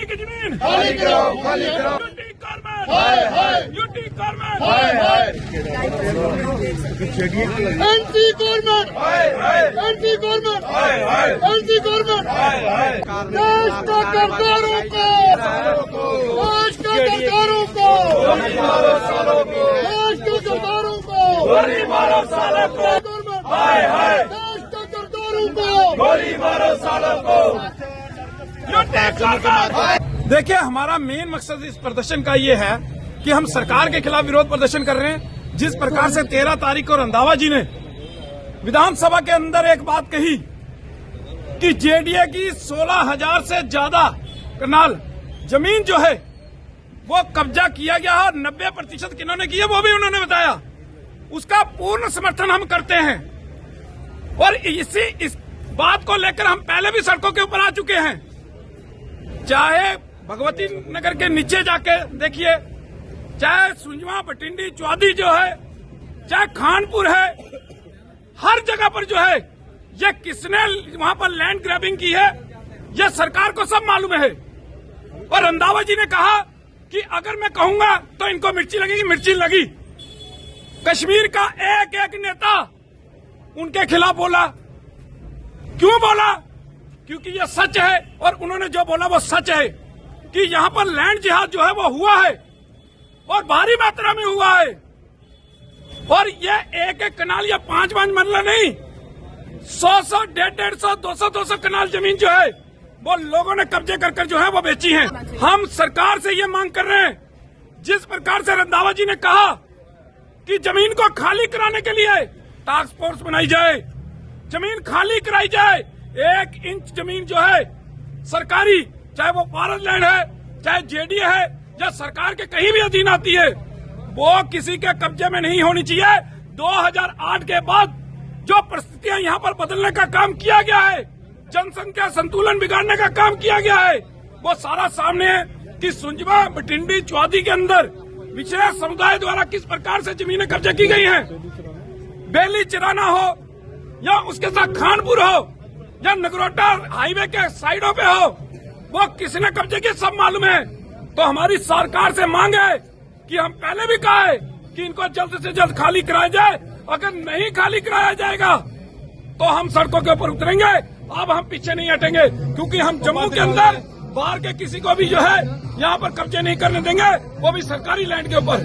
की जमीन खाली कराओ, खाली कराओ। यूटी गवर्नमेंट, हाय हाय, यूटी गवर्नमेंट, हाय हाय। एंटी गवर्नमेंट, हाय हाय, एंटी गवर्नमेंट, हाय हाय, एंटी गवर्नमेंट। हाय हाय। देश के सरकारों को, देश के सरकारों को, गोली मारो सालों को, देश के सरकारों को, गोली मारो सालों को। गवर्नमेंट, हाय हाय, देश के सरकारों को, गोली मारो सालों को। UT government. देखिए, हमारा मेन मकसद इस प्रदर्शन का ये है कि हम सरकार के खिलाफ विरोध प्रदर्शन कर रहे हैं। जिस प्रकार से 13 तारीख को रंधावा जी ने विधानसभा के अंदर एक बात कही कि जेडीए की 16,000 से ज्यादा कनाल जमीन जो है वो कब्जा किया गया है, 90% किन्होंने की है वो भी उन्होंने बताया। उसका पूर्ण समर्थन हम करते हैं और इस बात को लेकर हम पहले भी सड़कों के ऊपर आ चुके हैं। चाहे भगवती नगर के नीचे जाके देखिए, चाहे सुंजवा, बटिंडी, चौदी जो है, चाहे खानपुर है, हर जगह पर जो है ये किसने वहां पर लैंड ग्रैबिंग की है ये सरकार को सब मालूम है। और रंधावा जी ने कहा कि अगर मैं कहूंगा तो इनको मिर्ची लगेगी, मिर्ची लगी। कश्मीर का एक एक नेता उनके खिलाफ बोला। क्यों बोला? क्योंकि ये सच है और उन्होंने जो बोला वो सच है कि यहाँ पर लैंड जिहाद जो है वो हुआ है और भारी मात्रा में हुआ है। और ये एक एक कनाल या 5-5 मरला नहीं, 100-100, 150-150, 200-200 कनाल जमीन जो है वो लोगों ने कब्जे कर जो है वो बेची है। हम सरकार से ये मांग कर रहे हैं, जिस प्रकार से रंधावा जी ने कहा कि जमीन को खाली कराने के लिए टास्क फोर्स बनाई जाए, जमीन खाली कराई जाए। 1 इंच जमीन जो है सरकारी, चाहे वो फॉरेस्ट लैंड है, चाहे जेडीए है या सरकार के कहीं भी अधीन आती है, वो किसी के कब्जे में नहीं होनी चाहिए। 2008 के बाद जो परिस्थितियां यहाँ पर बदलने का काम किया गया है, जनसंख्या संतुलन बिगाड़ने का काम किया गया है, वो सारा सामने है कि सुंजवा, बटिंडी, चौदी के अंदर विशेष समुदाय द्वारा किस प्रकार से जमीनें कब्जे की गई हैं। बेली चिराना हो या उसके साथ खानपुर हो या नगरोटा हाईवे के साइडों पे हो, वो किसने कब्जे की सब मालूम है। तो हमारी सरकार से मांग है कि हम पहले भी कहा है कि इनको जल्द से जल्द खाली कराया जाए। अगर नहीं खाली कराया जाएगा तो हम सड़कों के ऊपर उतरेंगे। अब हम पीछे नहीं हटेंगे, क्योंकि हम जम्मू के अंदर बाहर के किसी को भी जो है यहाँ पर कब्जे नहीं करने देंगे, वो भी सरकारी लैंड के ऊपर।